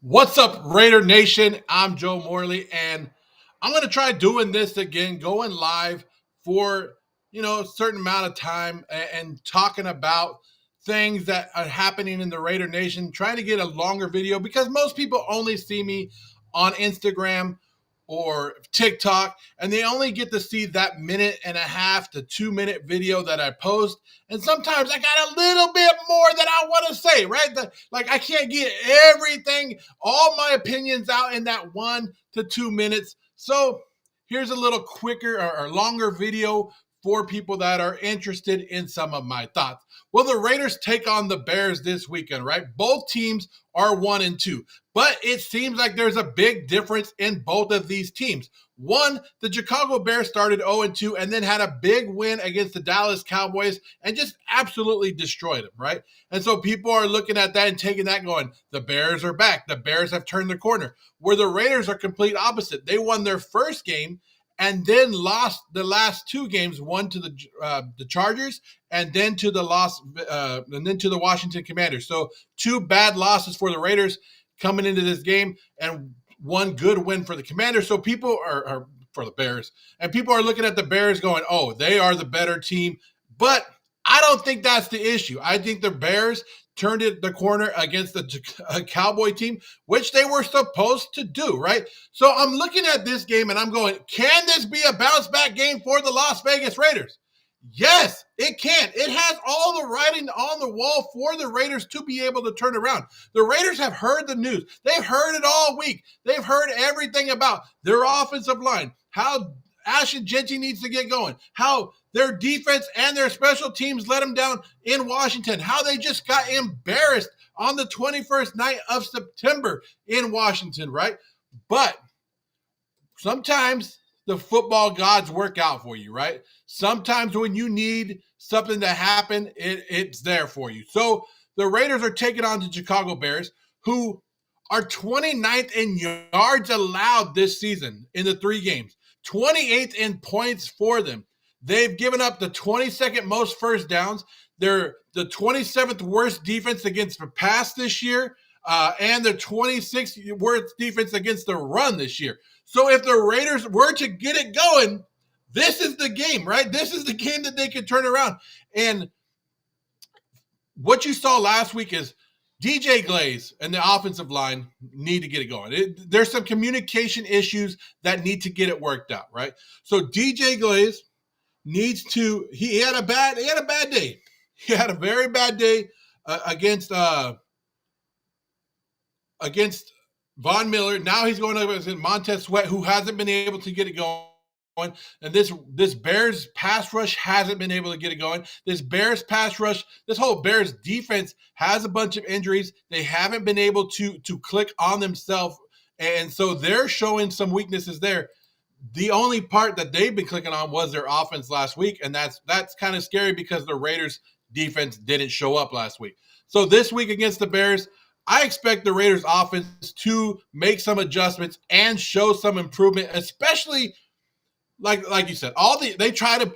What's up, Raider Nation? I'm Joe Morley, and I'm going to try doing this again, going live for, a certain amount of time and talking about things that are happening in the Raider Nation, trying to get a longer video because most people only see me on Instagram or TikTok, and they only get to see that minute and a half to 2 minute video that I post. And sometimes I got a little bit more that I want to say, right? Like I can't get everything, all my opinions out in that 1 to 2 minutes. So here's a little quicker or longer video for people that are interested in some of my thoughts. Well, the Raiders take on the Bears this weekend, right? Both teams are 1-2, but it seems like there's a big difference in both of these teams. One, the Chicago Bears started 0-2 and then had a big win against the Dallas Cowboys and just absolutely destroyed them, right? And so people are looking at that and taking that going, the Bears are back. The Bears have turned the corner. Where the Raiders are complete opposite. They won their first game and then lost the last two games, one to the Chargers and then to the Washington Commanders. So two bad losses for the Raiders coming into this game and one good win for the Commanders. So people are for the Bears, and people are looking at the Bears going, oh, they are the better team. But I don't think that's the issue. I think the Bears turned the corner against the Cowboy team, which they were supposed to do, right? So I'm looking at this game and I'm going, can this be a bounce back game for the Las Vegas Raiders? Yes, it can. It has all the writing on the wall for the Raiders to be able to turn around. The Raiders have heard the news. They've heard it all week. They've heard everything about their offensive line, how Ashton Jeanty needs to get going, how their defense and their special teams let them down in Washington, how they just got embarrassed on the 21st night of September in Washington, right? But sometimes the football gods work out for you, right? Sometimes when you need something to happen, it's there for you. So the Raiders are taking on the Chicago Bears, who are 29th in yards allowed this season in the 3 games, 28th in points for them. They've given up the 22nd most first downs. They're the 27th worst defense against the pass this year, and the 26th worst defense against the run this year. So if the Raiders were to get it going, this is the game, right? This is the game that they could turn around. And what you saw last week is DJ Glaze and the offensive line need to get it going. There's some communication issues that need to get it worked out, right? So DJ Glaze needs to. He had a bad day. He had a very bad day against Von Miller. Now he's going up against Montez Sweat, who hasn't been able to get it going. And this Bears pass rush hasn't been able to get it going. This Bears pass rush, this whole Bears defense has a bunch of injuries. They haven't been able to click on themselves, and so they're showing some weaknesses there. The only part that they've been clicking on was their offense last week, and that's kind of scary because the Raiders defense didn't show up last week. So this week against the Bears, I expect the Raiders offense to make some adjustments and show some improvement, especially like you said, you could try to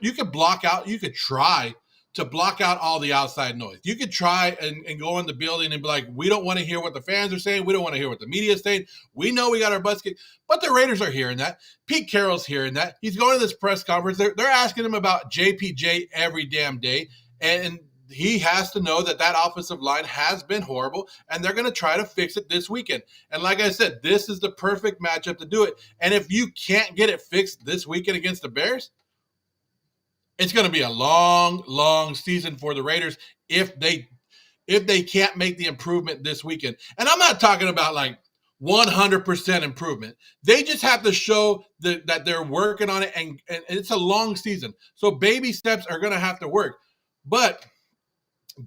block out all the outside noise. You could try and go in the building and be like, we don't want to hear what the fans are saying. We don't want to hear what the media is saying. We know we got our butts kicked. But the Raiders are hearing that. Pete Carroll's hearing that. He's going to this press conference. They're asking him about JPJ every damn day. And he has to know that offensive line has been horrible, and they're going to try to fix it this weekend. And like I said, this is the perfect matchup to do it. And if you can't get it fixed this weekend against the Bears, it's going to be a long, long season for the Raiders if they can't make the improvement this weekend. And I'm not talking about like 100% improvement. They just have to show that they're working on it, and it's a long season. So baby steps are going to have to work. But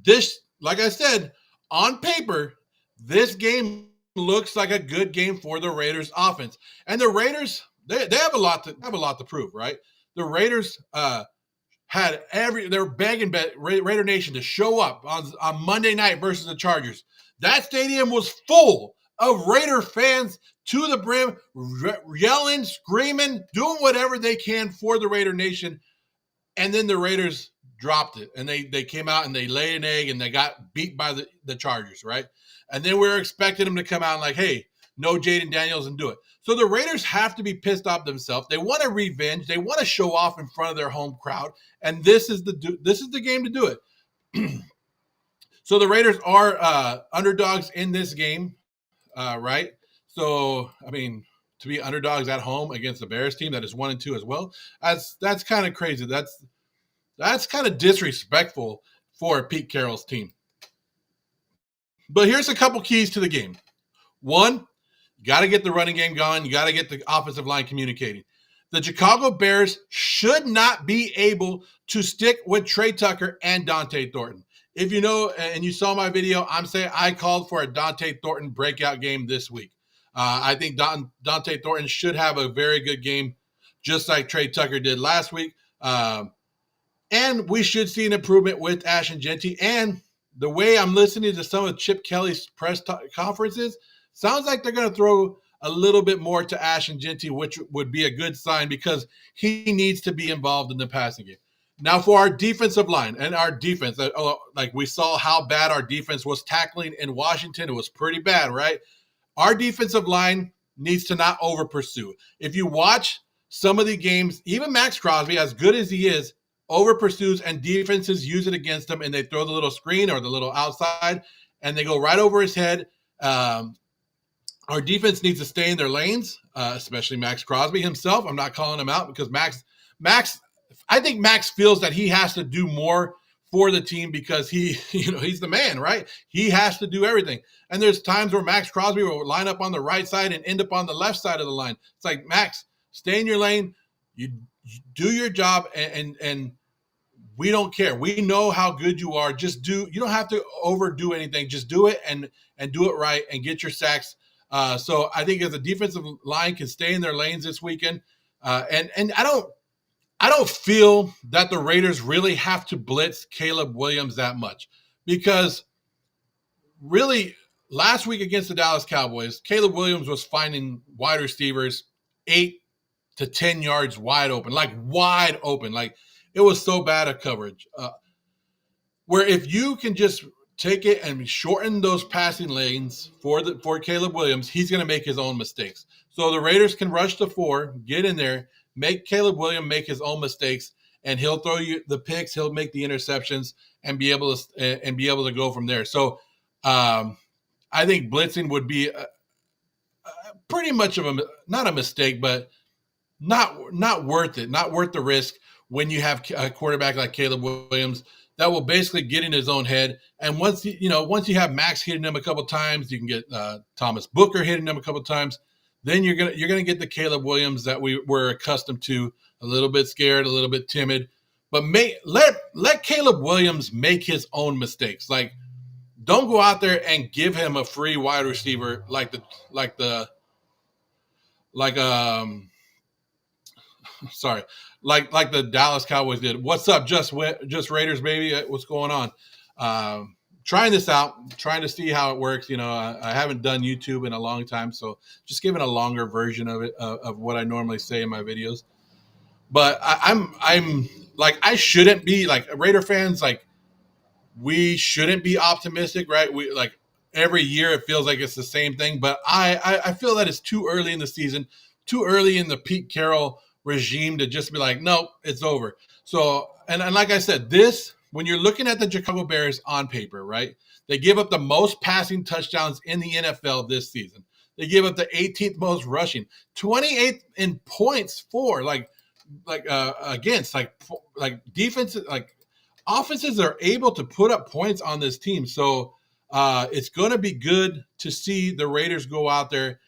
this, like I said, on paper, this game looks like a good game for the Raiders offense. And the Raiders, they have a lot to prove, right? The Raiders they're begging Raider Nation to show up on Monday night versus the Chargers. That stadium was full of Raider fans to the brim, yelling, screaming, doing whatever they can for the Raider Nation. And then the Raiders dropped it, and they came out and they laid an egg and they got beat by the Chargers, right? And then we were expecting them to come out and like, hey, no Jaden Daniels, and do it. So the Raiders have to be pissed off themselves. They want to revenge. They want to show off in front of their home crowd, and this is the game to do it. So the Raiders are underdogs in this game, right? So I mean, to be underdogs at home against the Bears team that is 1-2 as well, that's kind of crazy. That's kind of disrespectful for Pete Carroll's team. But here's a couple keys to the game. One, you got to get the running game going. You got to get the offensive line communicating. The Chicago Bears should not be able to stick with Trey Tucker and Dante Thornton. If you know, and you saw my video, I'm saying I called for a Dante Thornton breakout game this week. I think Dante Thornton should have a very good game, just like Trey Tucker did last week. And we should see an improvement with Ashton Jeanty. And the way I'm listening to some of Chip Kelly's press conferences, sounds like they're going to throw a little bit more to Ashton Jeanty, which would be a good sign because he needs to be involved in the passing game. Now, for our defensive line and our defense, like we saw how bad our defense was tackling in Washington. It was pretty bad, right? Our defensive line needs to not over pursue. If you watch some of the games, even Max Crosby, as good as he is, over pursues and defenses use it against him and they throw the little screen or the little outside and they go right over his head. Our defense needs to stay in their lanes, especially Max Crosby himself. I'm not calling him out because I think Max feels that he has to do more for the team because he's the man, right? He has to do everything. And there's times where Max Crosby will line up on the right side and end up on the left side of the line. It's like, Max, stay in your lane. You do your job and we don't care. We know how good you are. You don't have to overdo anything. Just do it and do it right and get your sacks. So I think if the defensive line can stay in their lanes this weekend, and I don't feel that the Raiders really have to blitz Caleb Williams that much because really last week against the Dallas Cowboys, Caleb Williams was finding wide receivers 8 to 10 yards wide open. Like it was so bad at coverage. Where if you can just take it and shorten those passing lanes for Caleb Williams, he's going to make his own mistakes. So the Raiders can rush the 4, get in there, make Caleb Williams make his own mistakes, and he'll throw you the picks, he'll make the interceptions, and be able to go from there. So I think blitzing would be pretty much of not a mistake, but not worth it, not worth the risk when you have a quarterback like Caleb Williams that will basically get in his own head. And once you have Max hitting him a couple times, you can get Thomas Booker hitting him a couple times. Then you're gonna get the Caleb Williams that we were accustomed to, a little bit scared, a little bit timid. But let Caleb Williams make his own mistakes. Like, don't go out there and give him a free wide receiver like the Dallas Cowboys did. What's up, just Raiders, baby? What's going on? Trying this out, trying to see how it works. I haven't done YouTube in a long time, so just giving a longer version of it, of what I normally say in my videos. But I'm like, I shouldn't be like Raider fans. Like, we shouldn't be optimistic, right? We like every year it feels like it's the same thing, but I feel that it's too early in the season, too early in the Pete Carroll regime to just be like, nope, it's over. So, and like I said, when you're looking at the Chicago Bears on paper, right? They give up the most passing touchdowns in the NFL this season. They give up the 18th most rushing, 28th in points for against defenses, like offenses are able to put up points on this team. So it's going to be good to see the Raiders go out there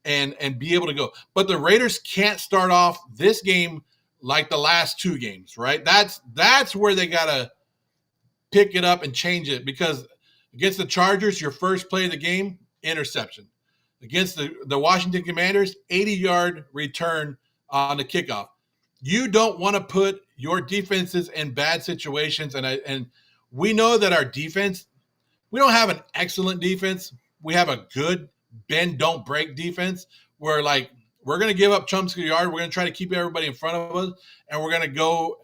and be able to go. But the Raiders can't start off this game like the last 2 games, right? That's where they got to pick it up and change it, because against the Chargers, your first play of the game, interception. Against the Washington Commanders, 80-yard return on the kickoff. You don't want to put your defenses in bad situations, and we know that our defense, we don't have an excellent defense. We have a good bend, don't break defense where, like, we're going to give up chunks of yard. We're going to try to keep everybody in front of us, and we're going to go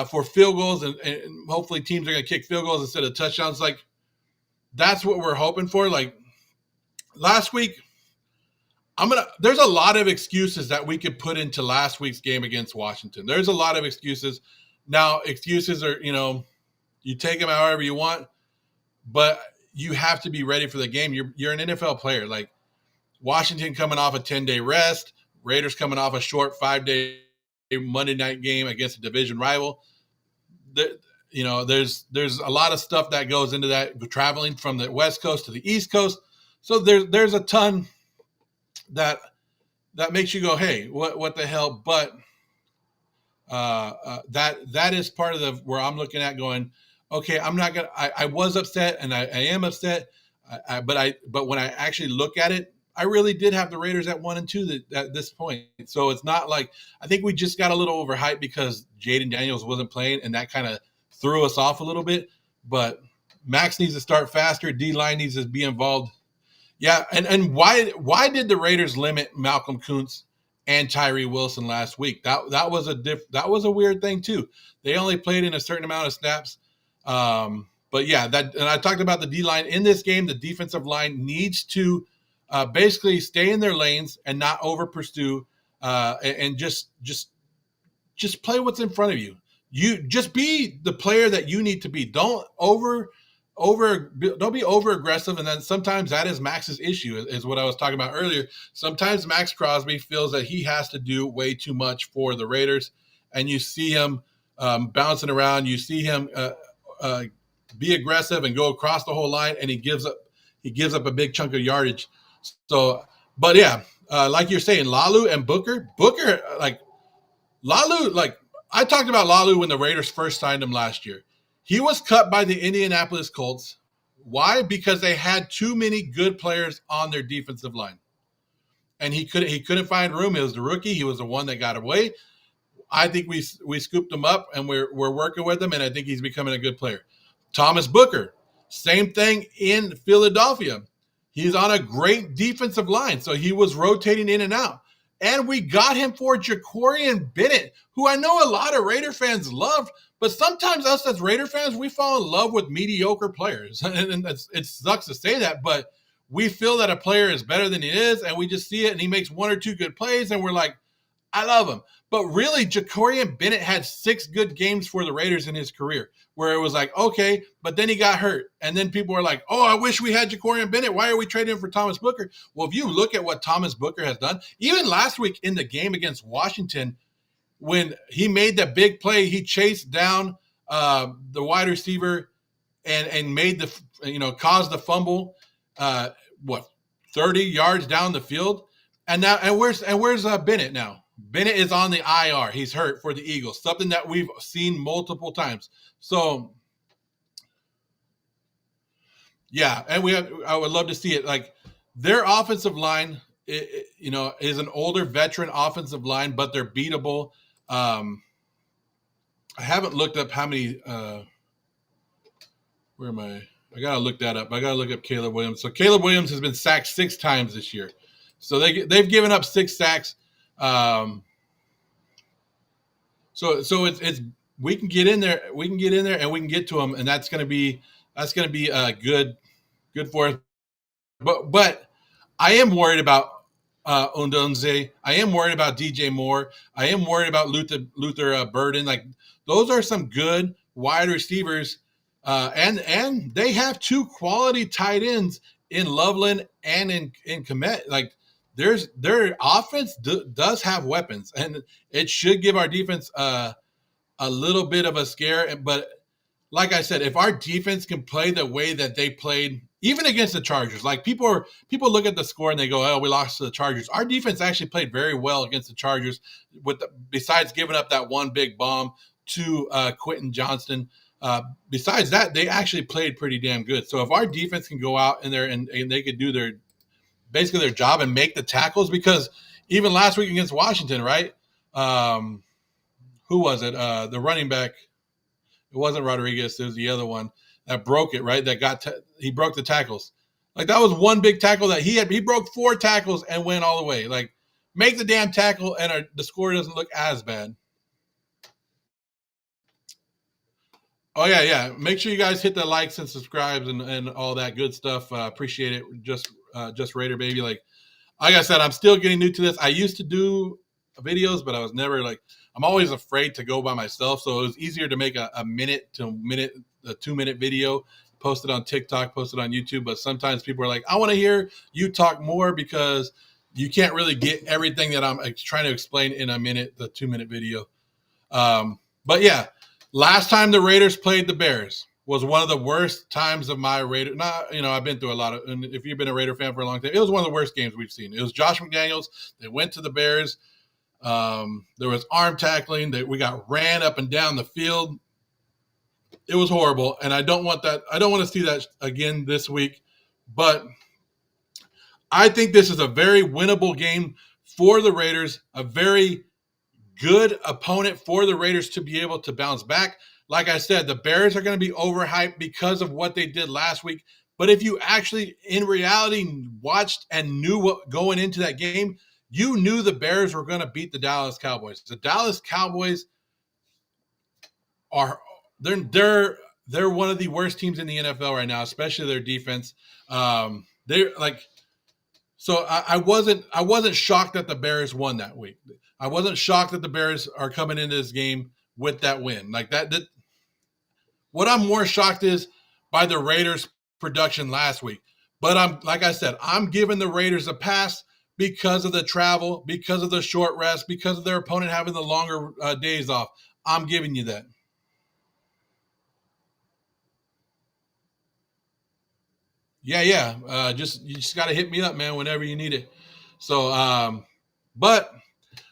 for field goals, and hopefully teams are going to kick field goals instead of touchdowns. Like, that's what we're hoping for. Like, last week, There's a lot of excuses that we could put into last week's game against Washington. There's a lot of excuses. Now, excuses are, you take them however you want, but you have to be ready for the game. You're an NFL player. Like Washington coming off a 10-day rest, Raiders coming off a short 5-day Monday night game against a division rival. There's a lot of stuff that goes into that, traveling from the West Coast to the East Coast. So there's a ton that makes you go, hey, what the hell? But that is part of where I'm looking at going, okay, I'm not gonna. I was upset, and I am upset. But when I actually look at it, I really did have the Raiders at 1-2 at this point. So it's not like, I think we just got a little overhyped because Jaden Daniels wasn't playing, and that kind of threw us off a little bit. But Max needs to start faster. D-line needs to be involved. Yeah, and why did the Raiders limit Malcolm Kuntz and Tyree Wilson last week? That was a weird thing too. They only played in a certain amount of snaps. But yeah, and I talked about the D-line in this game. The defensive line needs to basically stay in their lanes and not over pursue, and just play what's in front of you. You just be the player that you need to be. Don't be over aggressive. And then sometimes that is Max's issue, is what I was talking about earlier. Sometimes Max Crosby feels that he has to do way too much for the Raiders, and you see him bouncing around. You see him be aggressive and go across the whole line, and he gives up a big chunk of yardage. So, but yeah, like you're saying, Lalu and Booker, like Lalu, like I talked about Lalu when the Raiders first signed him last year. He was cut by the Indianapolis Colts. Why? Because they had too many good players on their defensive line, and he couldn't find room. He was the rookie. He was the one that got away. I think we scooped him up, and we're working with him, and I think he's becoming a good player. Thomas Booker, same thing in Philadelphia. He's on a great defensive line, so he was rotating in and out. And we got him for Jacorian Bennett, who I know a lot of Raider fans loved, but sometimes us as Raider fans, we fall in love with mediocre players. And it sucks to say that, but we feel that a player is better than he is, and we just see it, and he makes one or two good plays, and we're like, I love him. But really, Jacorian Bennett had 6 good games for the Raiders in his career, where it was like, okay, but then he got hurt. And then people were like, oh, I wish we had Jacorian Bennett. Why are we trading him for Thomas Booker? Well, if you look at what Thomas Booker has done, even last week in the game against Washington, when he made that big play, he chased down the wide receiver and made caused the fumble, 30 yards down the field. And where's Bennett now? Bennett is on the IR. He's hurt for the Eagles, something that we've seen multiple times. So, yeah, and I would love to see it. Like their offensive line, is an older veteran offensive line, but they're beatable. I haven't looked up how many. Where am I? I gotta look that up. I gotta look up Caleb Williams. So Caleb Williams has been sacked 6 times this year. So they've given up 6 sacks. So it's we can get in there and we can get to them, and that's gonna be good for us. But I am worried about Ondonze. I am worried about DJ Moore. I am worried about Luther Burden. Like those are some good wide receivers, and they have 2 quality tight ends in Loveland and in Kmet. Like their offense does have weapons, and it should give our defense a little bit of a scare. But like I said, if our defense can play the way that they played, even against the Chargers, like people look at the score and they go, "Oh, we lost to the Chargers." Our defense actually played very well against the Chargers, besides giving up that one big bomb to Quentin Johnston. Besides that, they actually played pretty damn good. So if our defense can go out in there and they could do their job and make the tackles, because even last week against Washington, right? Who was it? The running back. It wasn't Rodriguez. It was the other one that broke it, right? He broke the tackles. Like that was one big tackle that he broke 4 tackles and went all the way. Like make the damn tackle and the score doesn't look as bad. Oh yeah. Make sure you guys hit the likes and subscribes and all that good stuff. Appreciate it. Just Raider baby. Like like I said, I'm still getting new to this. I used to do videos, but I was never like, I'm always afraid to go by myself. So it was easier to make a minute to minute, a 2 minute video, post it on TikTok, post it on YouTube. But sometimes people are like, I want to hear you talk more because you can't really get everything that I'm trying to explain in a minute, the 2 minute video. But yeah, last time the Raiders played the Bears was one of the worst times of my Raider. Not, I've been through a lot of, and if you've been a Raider fan for a long time, it was one of the worst games we've seen. It was Josh McDaniels. They went to the Bears. There was arm tackling. We got ran up and down the field. It was horrible, and I don't want that. I don't want to see that again this week. But I think this is a very winnable game for the Raiders, a very good opponent for the Raiders to be able to bounce back. Like I said, the Bears are going to be overhyped because of what they did last week. But if you actually, in reality, watched and knew what going into that game, you knew the Bears were going to beat the Dallas Cowboys. The Dallas Cowboys are they're one of the worst teams in the NFL right now, especially their defense. They're like, so I wasn't shocked that the Bears won that week. I wasn't shocked that the Bears are coming into this game with that win. Like that what I'm more shocked is by the Raiders' production last week. But like I said, I'm giving the Raiders a pass because of the travel, because of the short rest, because of their opponent having the longer days off. I'm giving you that. Yeah. You just got to hit me up, man, whenever you need it. So, but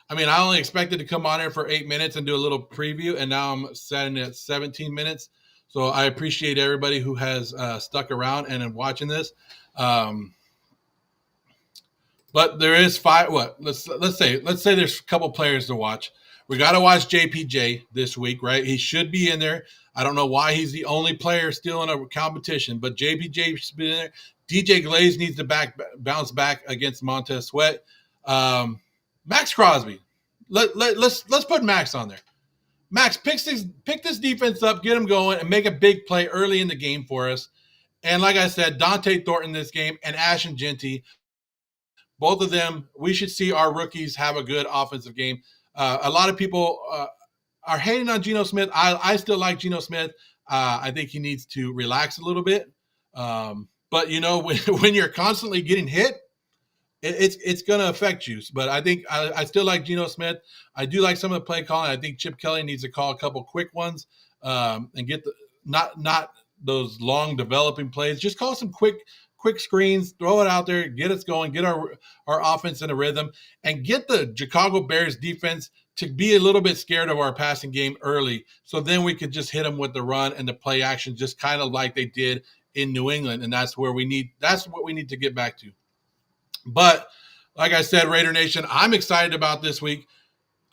I mean, I only expected to come on here for 8 minutes and do a little preview, and now I'm setting at 17 minutes. So I appreciate everybody who has stuck around and watching this. But there is five. What? Let's say there's a couple players to watch. We got to watch JPJ this week, right? He should be in there. I don't know why he's the only player still in a competition, but JPJ should be in there. DJ Glaze needs to bounce back against Montez Sweat. Max Crosby. Let's put Max on there. Max, pick this defense up, get him going, and make a big play early in the game for us. And like I said, Dante Thornton this game and Ashton Genty, both of them, we should see our rookies have a good offensive game. A lot of people are hating on Geno Smith. I still like Geno Smith. I think he needs to relax a little bit. But, when you're constantly getting hit, it's going to affect you. But I think I still like Geno Smith. I do like some of the play calling. I think Chip Kelly needs to call a couple quick ones and get not those long developing plays. Just call some quick screens, throw it out there, get us going, get our offense in a rhythm, and get the Chicago Bears defense to be a little bit scared of our passing game early. So then we could just hit them with the run and the play action, just kind of like they did in New England. And that's what we need to get back to. But like I said, Raider Nation, I'm excited about this week.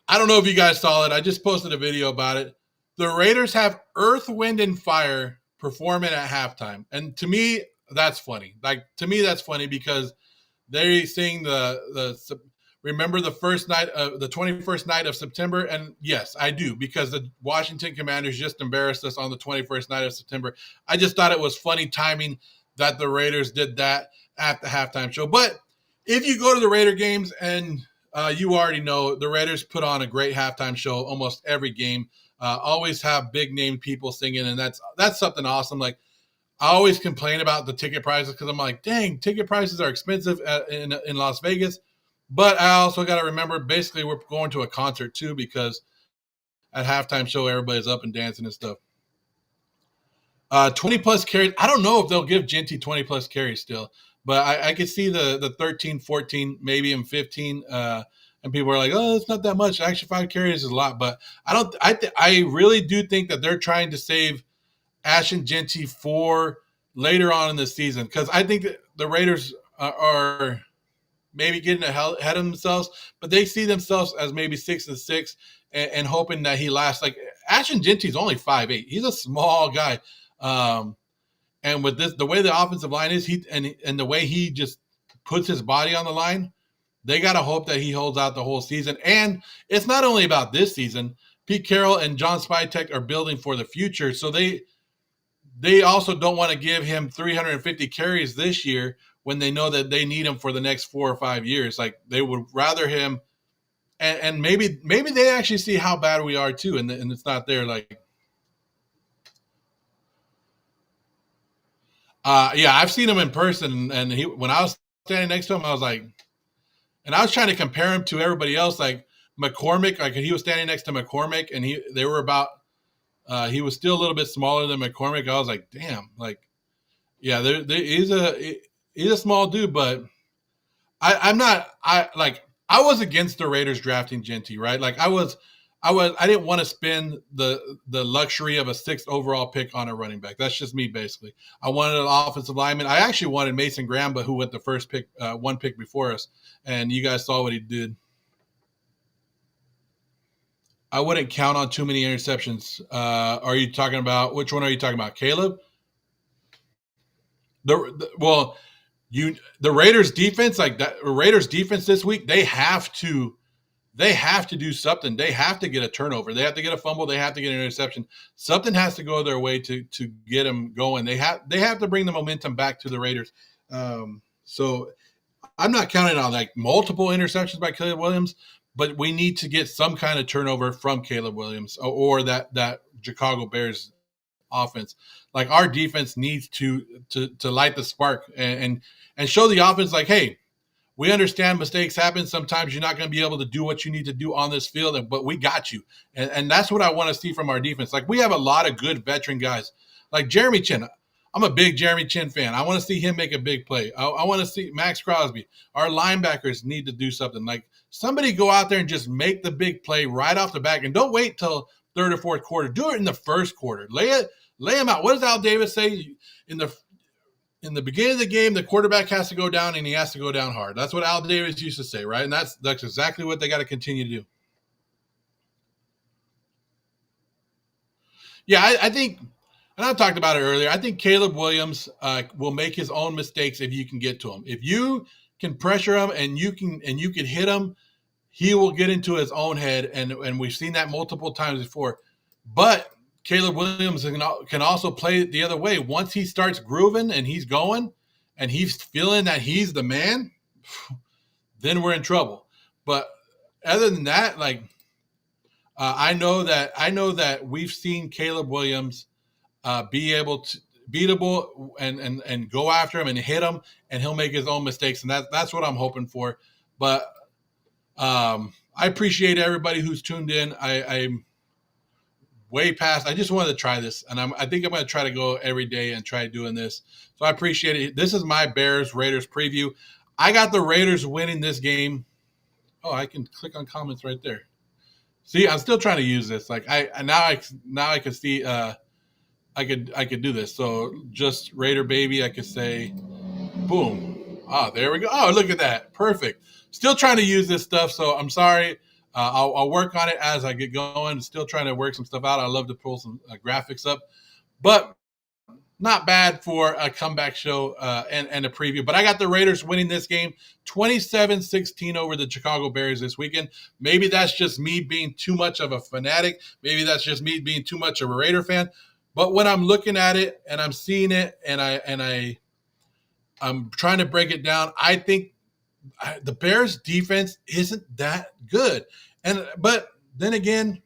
I don't know if you guys saw it. I just posted a video about it. The Raiders have Earth, Wind, and Fire performing at halftime. And to me, that's funny. Like, to me, that's funny because they sing the remember the first night of the 21st night of September. And yes, I do, because the Washington Commanders just embarrassed us on the 21st night of September. I just thought it was funny timing that the Raiders did that at the halftime show. But if you go to the Raider games and you already know the Raiders put on a great halftime show almost every game, always have big name people singing. And that's something awesome. Like, I always complain about the ticket prices because I'm like, dang, ticket prices are expensive in Las Vegas. But I also got to remember, basically, we're going to a concert too, because at halftime show, everybody's up and dancing and stuff. 20 plus carries. I don't know if they'll give Genty 20 plus carries still, but I could see the 13, 14, maybe even 15. And people are like, oh, it's not that much. Actually, 5 carries is a lot. But I really do think that they're trying to save Ashton Genty for later on in the season, because I think that the Raiders are maybe getting ahead of themselves, but they see themselves as maybe 6-6 and hoping that he lasts. Like, Ashton Genty's only 5'8". He's a small guy. And with the way the offensive line is, and the way he just puts his body on the line, they got to hope that he holds out the whole season. And it's not only about this season. Pete Carroll and John Spytek are building for the future. So they also don't want to give him 350 carries this year when they know that they need him for the next 4 or 5 years. Like they would rather him, and maybe they actually see how bad we are too, and it's not there. Like, yeah, I've seen him in person, and he when I was standing next to him, I was like, and I was trying to compare him to everybody else, like McCormick. Like he was standing next to McCormick, and they were about. He was still a little bit smaller than McCormick. I was like, damn, like, yeah, he's a small dude, but I'm not. I was against the Raiders drafting Genty, right? Like I didn't want to spend the luxury of a sixth overall pick on a running back. That's just me, basically. I wanted an offensive lineman. I actually wanted Mason Graham, but who went the first pick, one pick before us, and you guys saw what he did. I wouldn't count on too many interceptions. Are you talking about which one are you talking about, Caleb? Well, the Raiders defense, like that Raiders defense this week, they have to do something. They have to get a turnover. They have to get a fumble. They have to get an interception. Something has to go their way to get them going. They have to bring the momentum back to the Raiders. So I'm not counting on like multiple interceptions by Caleb Williams, but we need to get some kind of turnover from Caleb Williams or that Chicago Bears offense. Like our defense needs to light the spark and show the offense like, hey, we understand mistakes happen. Sometimes you're not going to be able to do what you need to do on this field, but we got you. And that's what I want to see from our defense. Like we have a lot of good veteran guys. Like Jeremy Chin. I'm a big Jeremy Chin fan. I want to see him make a big play. I want to see Max Crosby. Our linebackers need to do something. Like somebody go out there and just make the big play right off the back. And don't wait till third or fourth quarter. Do it in the first quarter. Lay them out. What does Al Davis say? In the beginning of the game, the quarterback has to go down, and he has to go down hard. That's what Al Davis used to say, right? And that's exactly what they got to continue to do. Yeah, I think, and I talked about it earlier, I think Caleb Williams will make his own mistakes if you can get to him. If you can pressure him and you can hit him, he will get into his own head, and we've seen that multiple times before. But Caleb Williams can also play the other way. Once he starts grooving and he's going and he's feeling that he's the man, then we're in trouble. But other than that, like I know that we've seen Caleb Williams be able to beatable and go after him and hit him, and he'll make his own mistakes, and that's what I'm hoping for. But I appreciate everybody who's tuned in. I'm way past. I just wanted to try this, and I think I'm going to try to go every day and try doing this. So I appreciate it. This is my Bears Raiders preview. I got the Raiders winning this game. Oh, I can click on comments right there. See, I'm still trying to use this. Like now I can see. I could do this. So just Raider baby. I could say, boom. Ah, there we go. Oh, look at that. Perfect. Still trying to use this stuff. So I'm sorry. I'll work on it as I get going. Still trying to work some stuff out. I love to pull some graphics up, but not bad for a comeback show and a preview. But I got the Raiders winning this game 27-16 over the Chicago Bears this weekend. Maybe that's just me being too much of a fanatic. Maybe that's just me being too much of a Raider fan. But when I'm looking at it and I'm seeing it and I'm trying to break it down, I think the Bears defense isn't that good. But then again,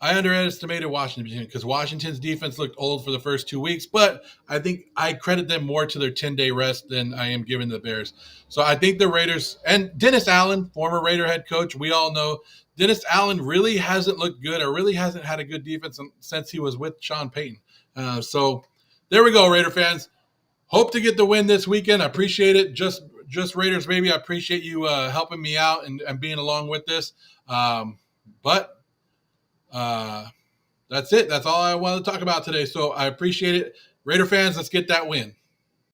I underestimated Washington because Washington's defense looked old for the first 2 weeks, but I think I credit them more to their 10-day rest than I am giving the Bears. So I think the Raiders and Dennis Allen, former Raider head coach, we all know Dennis Allen really hasn't looked good or really hasn't had a good defense since he was with Sean Payton. So there we go, Raider fans. Hope to get the win this weekend. I appreciate it. Just Raiders, baby. I appreciate you helping me out and being along with this. But that's it. That's all I want to talk about today. So I appreciate it. Raider fans, let's get that win.